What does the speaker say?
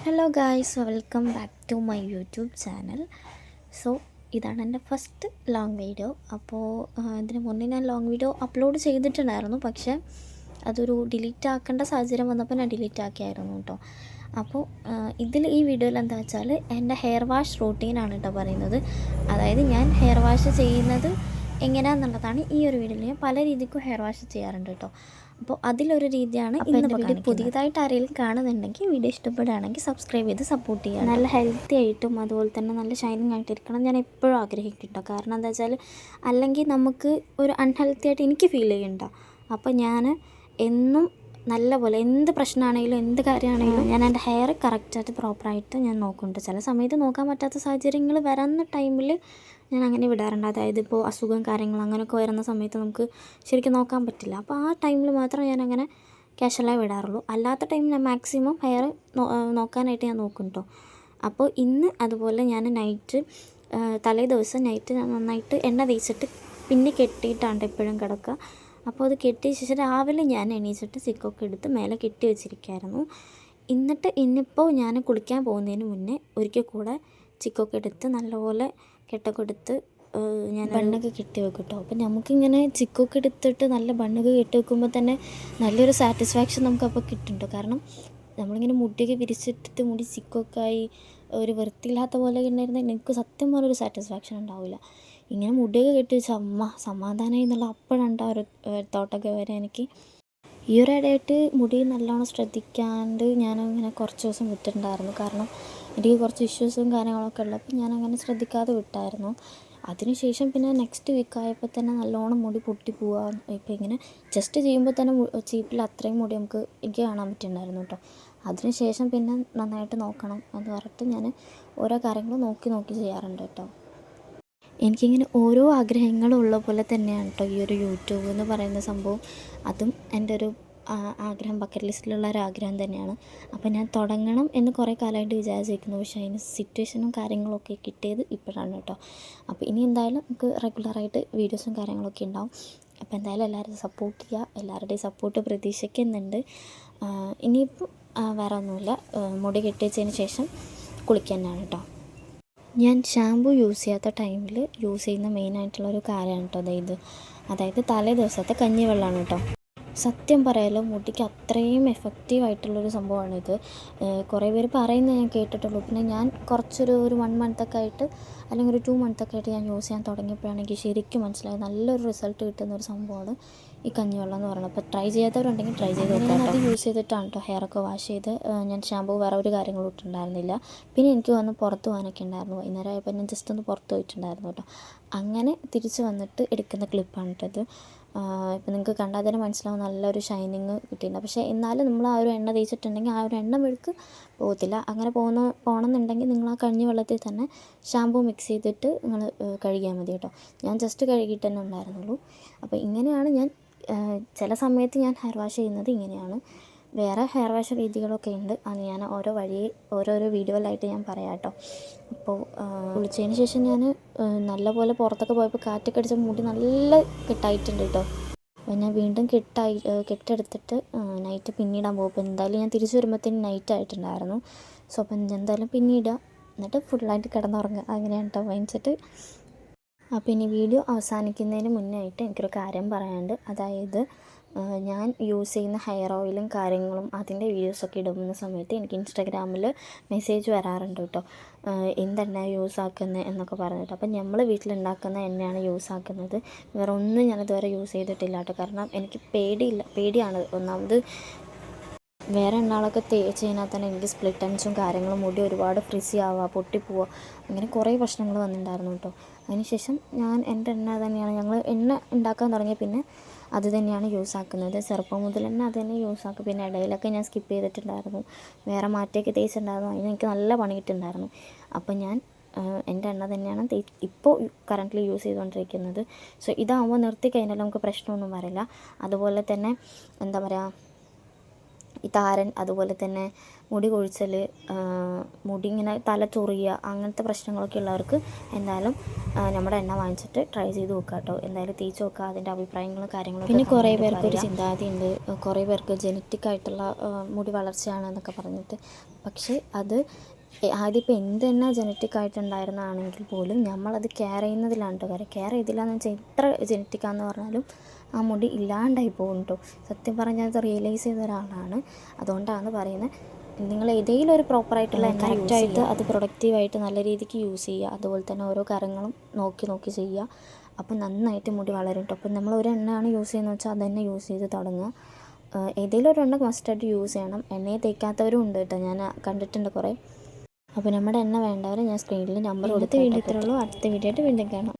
Hello guys, welcome back to my YouTube channel. So ഇതാണ് എൻ്റെ first long video. അപ്പോൾ ഇതിന് മുന്നേ ഞാൻ ലോങ് വീഡിയോ അപ്ലോഡ് ചെയ്തിട്ടുണ്ടായിരുന്നു, പക്ഷേ അതൊരു ഡിലീറ്റ് ആക്കേണ്ട സാഹചര്യം വന്നപ്പോൾ ഞാൻ ഡിലീറ്റ് ആക്കിയായിരുന്നു കേട്ടോ. അപ്പോൾ ഈ വീഡിയോയിൽ എന്താ വെച്ചാൽ എൻ്റെ ഹെയർ വാഷ് റൂട്ടീനാണ് കേട്ടോ പറയുന്നത്. അതായത് ഞാൻ ഹെയർ വാഷ് ചെയ്യുന്നത് എങ്ങനെയാണെന്നുള്ളതാണ് ഈ ഒരു വീഡിയോയിൽ. ഞാൻ പല രീതിക്കും ഹെയർ വാഷ് ചെയ്യാറുണ്ട് കേട്ടോ. അപ്പോൾ അതിലൊരു രീതിയാണ് ഇന്ന് വീഡിയോ. പുതിയതായിട്ട് ആരെങ്കിലും കാണുന്നുണ്ടെങ്കിൽ വീഡിയോ ഇഷ്ടപ്പെടുകയാണെങ്കിൽ സബ്സ്ക്രൈബ് ചെയ്ത് സപ്പോർട്ട് ചെയ്യുക. നല്ല ഹെൽത്തി ആയിട്ടും അതുപോലെ തന്നെ നല്ല ഷൈനിങ് ആയിട്ടിരിക്കണം ഞാൻ എപ്പോഴും ആഗ്രഹിക്കും കേട്ടോ. കാരണം എന്താ വെച്ചാൽ അല്ലെങ്കിൽ നമുക്ക് ഒരു അൺഹെൽത്തി ആയിട്ട് എനിക്ക് ഫീൽ ചെയ്യുന്നുണ്ടോ. അപ്പോൾ ഞാൻ എന്നും നല്ല പോലെ എന്ത് പ്രശ്നമാണെങ്കിലും എന്ത് കാര്യമാണെങ്കിലും ഞാൻ എൻ്റെ ഹെയർ കറക്റ്റായിട്ട് പ്രോപ്പറായിട്ട് ഞാൻ നോക്കുന്നുണ്ട്. ചില സമയത്ത് നോക്കാൻ പറ്റാത്ത സാഹചര്യങ്ങൾ വരുന്ന ടൈമിൽ ഞാൻ അങ്ങനെ വിടാറുണ്ട്. അതായത് ഇപ്പോൾ അസുഖം കാര്യങ്ങൾ അങ്ങനെയൊക്കെ വരുന്ന സമയത്ത് നമുക്ക് ശരിക്കും നോക്കാൻ പറ്റില്ല. അപ്പോൾ ആ ടൈമിൽ മാത്രം ഞാൻ അങ്ങനെ ക്യാഷ്വലായി വിടാറുള്ളൂ. അല്ലാത്ത ടൈം ഞാൻ മാക്സിമം ഹെയർ നോക്കാനായിട്ട് ഞാൻ നോക്കും കേട്ടോ. അപ്പോൾ ഇന്ന് അതുപോലെ ഞാൻ തലേ ദിവസം നൈറ്റ് ഞാൻ നന്നായിട്ട് എണ്ണ തേച്ചിട്ട് പിന്നെ കെട്ടിയിട്ടാണ് എപ്പോഴും കിടക്കുക. അപ്പോൾ അത് കെട്ടിയ ശേഷം രാവിലെ ഞാൻ എണീച്ചിട്ട് സിക്കൊക്കെ എടുത്ത് മേലെ കെട്ടി വെച്ചിരിക്കുകയായിരുന്നു. ഇന്നിപ്പോൾ ഞാൻ കുളിക്കാൻ പോകുന്നതിന് മുന്നേ ഒരിക്കൽ കൂടെ ചിക്കൊക്കെ എടുത്ത് നല്ലപോലെ കെട്ടൊക്കെ എടുത്ത് ഞാൻ ബണ്ണൊക്കെ കെട്ടി വെക്കും കേട്ടോ. അപ്പോൾ നമുക്കിങ്ങനെ ചിക്കൊക്കെ എടുത്തിട്ട് നല്ല ബണ്ണൊക്കെ കെട്ടി വെക്കുമ്പോൾ തന്നെ നല്ലൊരു സാറ്റിസ്ഫാക്ഷൻ നമുക്കപ്പോൾ കിട്ടുന്നുണ്ട്. കാരണം നമ്മളിങ്ങനെ മുടിയൊക്കെ വിരിച്ചിട്ടിട്ട് മുടി ചിക്കൊക്കെ ആയി ഒരു വൃത്തിയില്ലാത്ത പോലെ ഉണ്ടായിരുന്നെങ്കിൽ എനിക്ക് സത്യം പറഞ്ഞൊരു സാറ്റിസ്ഫാക്ഷൻ ഉണ്ടാവില്ല. ഇങ്ങനെ മുടിയൊക്കെ കെട്ടി വെച്ച് സമാധാനമായി എന്നുള്ള അപ്പോഴുണ്ട് ഒരു തോട്ടൊക്കെ വരെ എനിക്ക്. ഈ ഒരു ഇടയായിട്ട് മുടി നല്ലോണം ശ്രദ്ധിക്കാണ്ട് ഞാനങ്ങനെ കുറച്ച് ദിവസം വിട്ടിട്ടുണ്ടായിരുന്നു. കാരണം എനിക്ക് കുറച്ച് ഇഷ്യൂസും കാര്യങ്ങളൊക്കെ ഉള്ളപ്പോൾ ഞാനങ്ങനെ ശ്രദ്ധിക്കാതെ വിട്ടായിരുന്നു. അതിനുശേഷം പിന്നെ നെക്സ്റ്റ് വീക്കായപ്പോൾ തന്നെ നല്ലോണം മുടി പൊട്ടി പോവുക. ഇപ്പോൾ ഇങ്ങനെ ജസ്റ്റ് ചെയ്യുമ്പോൾ തന്നെ ചീപ്പിൽ അത്രയും മുടി എനിക്ക് കാണാൻ പറ്റുന്നുണ്ടായിരുന്നു കേട്ടോ. അതിനുശേഷം പിന്നെ നന്നായിട്ട് നോക്കണം എന്ന് പറഞ്ഞിട്ട് ഞാൻ ഓരോ കാര്യങ്ങൾ നോക്കി ചെയ്യാറുണ്ട് കേട്ടോ. എനിക്കിങ്ങനെ ഓരോ ആഗ്രഹങ്ങളും ഉള്ള പോലെ തന്നെയാണ് കേട്ടോ ഈ ഒരു യൂട്യൂബ് എന്ന് പറയുന്ന സംഭവം. അതും എൻ്റെ ഒരു ആഗ്രഹം, ബക്കറ്റ് ലിസ്റ്റിലുള്ള ഒരു ആഗ്രഹം തന്നെയാണ്. അപ്പോൾ ഞാൻ തുടങ്ങണം എന്ന് കുറേ കാലമായിട്ട് വിചാരിച്ചിരിക്കുന്നു. പക്ഷേ അതിന് സിറ്റുവേഷനും കാര്യങ്ങളൊക്കെ കിട്ടിയത് ഇപ്പോഴാണ് കേട്ടോ. അപ്പോൾ ഇനി എന്തായാലും നമുക്ക് റെഗുലറായിട്ട് വീഡിയോസും കാര്യങ്ങളൊക്കെ ഉണ്ടാവും. അപ്പോൾ എന്തായാലും എല്ലാവരും സപ്പോർട്ട് ചെയ്യുക. എല്ലാവരുടെയും സപ്പോർട്ട് പ്രതീക്ഷിക്കുന്നുണ്ട്. ഇനിയിപ്പോൾ വേറെ ഒന്നുമില്ല, മുടി കെട്ടിച്ചതിന് ശേഷം കുളിക്കാൻ തന്നെയാണ് കേട്ടോ. ഞാൻ ഷാമ്പു യൂസ് ചെയ്യാത്ത ടൈമിൽ യൂസ് ചെയ്യുന്ന മെയിനായിട്ടുള്ളൊരു കാര്യമാണ് കേട്ടോ അതായത് തലേ ദിവസത്തെ കഞ്ഞിവെള്ളമാണ് കേട്ടോ. സത്യം പറയാലോ, മുടിക്ക് അത്രയും എഫക്റ്റീവായിട്ടുള്ളൊരു സംഭവമാണിത്. കുറേ പേര് പറയുന്നത് ഞാൻ കേട്ടിട്ടുള്ളൂ. പിന്നെ ഞാൻ കുറച്ചൊരു 1 മന്തൊക്കെ ആയിട്ട് അല്ലെങ്കിൽ ഒരു 2 മന്തൊക്കെ ആയിട്ട് ഞാൻ യൂസ് ചെയ്യാൻ തുടങ്ങിയപ്പോഴാണ് എനിക്ക് ശരിക്കും മനസ്സിലായത് നല്ലൊരു റിസൾട്ട് കിട്ടുന്നൊരു സംഭവമാണ് ഈ കഞ്ഞിവെള്ളം എന്ന് പറയുന്നത്. അപ്പോൾ ട്രൈ ചെയ്യാത്തവരുണ്ടെങ്കിൽ ട്രൈ ചെയ്ത് നോക്കാം. അത് യൂസ് ചെയ്തിട്ടാണ് കേട്ടോ ഹെയറൊക്കെ വാഷ് ചെയ്ത് ഞാൻ ഷാമ്പൂ വേറെ ഒരു കാര്യങ്ങളും ഇട്ടുണ്ടായിരുന്നില്ല. പിന്നെ എനിക്ക് വന്ന് പുറത്ത് പോകാനൊക്കെ ഉണ്ടായിരുന്നു. വൈകുന്നേരം ആയപ്പോൾ ഞാൻ ജസ്റ്റ് ഒന്ന് പുറത്ത് പോയിട്ടുണ്ടായിരുന്നു കേട്ടോ. അങ്ങനെ തിരിച്ച് വന്നിട്ട് എടുക്കുന്ന ക്ലിപ്പാണ് കേട്ടത്. ഇപ്പോൾ നിങ്ങൾക്ക് കണ്ടാൽ തന്നെ മനസ്സിലാവും നല്ലൊരു ഷൈനിങ് കിട്ടിയിട്ടുണ്ട്. പക്ഷേ എന്നാലും നമ്മൾ ആ ഒരു എണ്ണ തേച്ചിട്ടുണ്ടെങ്കിൽ ആ ഒരു എണ്ണ മെഴുക്ക് പോകത്തില്ല. അങ്ങനെ പോകണമെന്നുണ്ടെങ്കിൽ നിങ്ങൾ ആ കഞ്ഞി വെള്ളത്തിൽ തന്നെ ഷാമ്പൂ മിക്സ് ചെയ്തിട്ട് നിങ്ങൾ കഴുകിയാൽ മതി കേട്ടോ. ഞാൻ ജസ്റ്റ് കഴുകിയിട്ട് തന്നെ ഉണ്ടായിരുന്നുള്ളൂ. അപ്പോൾ ഇങ്ങനെയാണ് ഞാൻ ചില സമയത്ത് ഞാൻ ഹെയർ വാഷ് ചെയ്യുന്നത് ഇങ്ങനെയാണ്. വേറെ ഹെയർ വാഷ് രീതികളൊക്കെ ഉണ്ട്. അത് ഞാൻ ഓരോരോ വീഡിയോയിലായിട്ട് ഞാൻ പറയാം കേട്ടോ. അപ്പോൾ കുളിച്ചതിന് ശേഷം ഞാൻ നല്ലപോലെ പുറത്തൊക്കെ പോയപ്പോൾ കാറ്റൊക്കെ അടിച്ച മുടി നല്ല കെട്ടായിട്ടുണ്ട് കേട്ടോ. അപ്പോൾ ഞാൻ വീണ്ടും കെട്ടെടുത്തിട്ട് നൈറ്റ് പിന്നിടാൻ പോകും. അപ്പോൾ എന്തായാലും ഞാൻ തിരിച്ച് വരുമ്പോഴത്തേനും നൈറ്റ് ആയിട്ടുണ്ടായിരുന്നു. സോ അപ്പം എന്തായാലും പിന്നിടുക, എന്നിട്ട് ഫുള്ളായിട്ട് കിടന്നുറങ്ങുക. അങ്ങനെയാണ് കേട്ടോ മൈൻഡ് സെറ്റ്. അപ്പോൾ ഇനി വീഡിയോ അവസാനിക്കുന്നതിന് മുന്നേ ആയിട്ട് എനിക്കൊരു കാര്യം പറയാനുണ്ട്. അതായത് ഞാൻ യൂസ് ചെയ്യുന്ന ഹെയർ ഓയിലും കാര്യങ്ങളും അതിൻ്റെ വീഡിയോസൊക്കെ ഇടുന്ന സമയത്ത് എനിക്ക് ഇൻസ്റ്റാഗ്രാമിൽ മെസ്സേജ് വരാറുണ്ട് കേട്ടോ. എന്തെണ്ണ യൂസ് ആക്കുന്നത് എന്നൊക്കെ പറഞ്ഞിട്ട്. അപ്പം നമ്മൾ വീട്ടിലുണ്ടാക്കുന്ന എണ്ണയാണ് യൂസ് ആക്കുന്നത്. വേറെ ഒന്നും ഞാനിതുവരെ യൂസ് ചെയ്തിട്ടില്ല കേട്ടോ. കാരണം എനിക്ക് പേടിയാണ്. ഒന്നാമത് വേറെ എണ്ണകളൊക്കെ തേച്ച് കഴിഞ്ഞാൽ തന്നെ എനിക്ക് സ്പ്ലിറ്റ് എൻഡ്സും കാര്യങ്ങളും മുടി ഒരുപാട് ഫ്രിസി ആവുക, പൊട്ടിപ്പോവുക, അങ്ങനെ കുറേ പ്രശ്നങ്ങൾ വന്നിട്ടുണ്ടായിരുന്നു കേട്ടോ. അതിനുശേഷം ഞാൻ എൻ്റെ എണ്ണ തന്നെയാണ്, ഞങ്ങൾ എണ്ണ ഉണ്ടാക്കാൻ തുടങ്ങിയ പിന്നെ അത് തന്നെയാണ് യൂസ് ആക്കുന്നത്. ചെറുപ്പം മുതൽ തന്നെ അത് തന്നെ യൂസ് ആക്കും. പിന്നെ ഇടയിലൊക്കെ ഞാൻ സ്കിപ്പ് ചെയ്തിട്ടുണ്ടായിരുന്നു, വേറെ മാറ്റമൊക്കെ തേച്ചിട്ടുണ്ടായിരുന്നു. അതിന് എനിക്ക് നല്ല പണി കിട്ടുന്നുണ്ടായിരുന്നു. അപ്പോൾ ഞാൻ എൻ്റെ എണ്ണ തന്നെയാണ് ഇപ്പോൾ കറൻ്റ്ലി യൂസ് ചെയ്തുകൊണ്ടിരിക്കുന്നത്. സോ ഇതാകുമ്പോൾ നിർത്തി കഴിഞ്ഞാൽ നമുക്ക് പ്രശ്നമൊന്നും വരില്ല. അതുപോലെ തന്നെ എന്താ പറയുക, ഈ താരൻ അതുപോലെ തന്നെ മുടി കൊഴിച്ചൽ, മുടി ഇങ്ങനെ തല ചൊറിയുക, അങ്ങനത്തെ പ്രശ്നങ്ങളൊക്കെ ഉള്ളവർക്ക് എന്തായാലും നമ്മുടെ എണ്ണ വാങ്ങിച്ചിട്ട് ട്രൈ ചെയ്ത് നോക്കുക കേട്ടോ. എന്തായാലും തേച്ച് നോക്കുക, അതിൻ്റെ അഭിപ്രായങ്ങളും കാര്യങ്ങളൊക്കെ. പിന്നെ കുറേ പേർക്ക് ഒരു ചിന്താഗതി ഉണ്ട്, കുറേ പേർക്ക് ജനറ്റിക് ആയിട്ടുള്ള മുടി വളർച്ചയാണെന്നൊക്കെ പറഞ്ഞിട്ട്. പക്ഷേ അത് അതിപ്പോൾ എന്ത് തന്നെ ജനറ്റിക് ആയിട്ടുണ്ടായിരുന്നതാണെങ്കിൽ പോലും നമ്മളത് കെയർ ചെയ്യുന്നതിലാണ് കേട്ടോ കാര്യം. കെയർ ചെയ്തില്ല എന്ന് വെച്ചാൽ എത്ര ജനറ്റിക്കാന്ന് പറഞ്ഞാലും ആ മുടി ഇല്ലാണ്ടായി പോകും കേട്ടോ. സത്യം പറഞ്ഞാൽ അത് റിയലൈസ് ചെയ്ത ഒരാളാണ്, അതുകൊണ്ടാണ് പറയുന്നത്. നിങ്ങൾ ഏതെങ്കിലും ഒരു പ്രോപ്പറായിട്ടുള്ള കറക്റ്റായിട്ട് അത് പ്രൊഡക്റ്റീവായിട്ട് നല്ല രീതിക്ക് യൂസ് ചെയ്യുക. അതുപോലെ തന്നെ ഓരോ കാര്യങ്ങളും നോക്കി ചെയ്യുക. അപ്പോൾ നന്നായിട്ട് മുടി വളരും കേട്ടോ. അപ്പം നമ്മൾ ഒരു എണ്ണയാണ് യൂസ് ചെയ്യുന്നത് വെച്ചാൽ അത് തന്നെ യൂസ് ചെയ്ത് തുടങ്ങുക. ഏതെങ്കിലും ഒരു എണ്ണ മസ്റ്റായിട്ട് യൂസ് ചെയ്യണം. എണ്ണയെ തേക്കാത്തവരും ഉണ്ട് കേട്ടോ, ഞാൻ കണ്ടിട്ടുണ്ട് കുറേ. അപ്പോൾ നമ്മുടെ എണ്ണ വേണ്ടവരെ ഞാൻ സ്ക്രീനിൽ നമ്പർ കൊടുത്ത് വീഡിയോ ഇത്രയുള്ളൂ. അടുത്ത വീഡിയോ ആയിട്ട് വീണ്ടും കാണാം.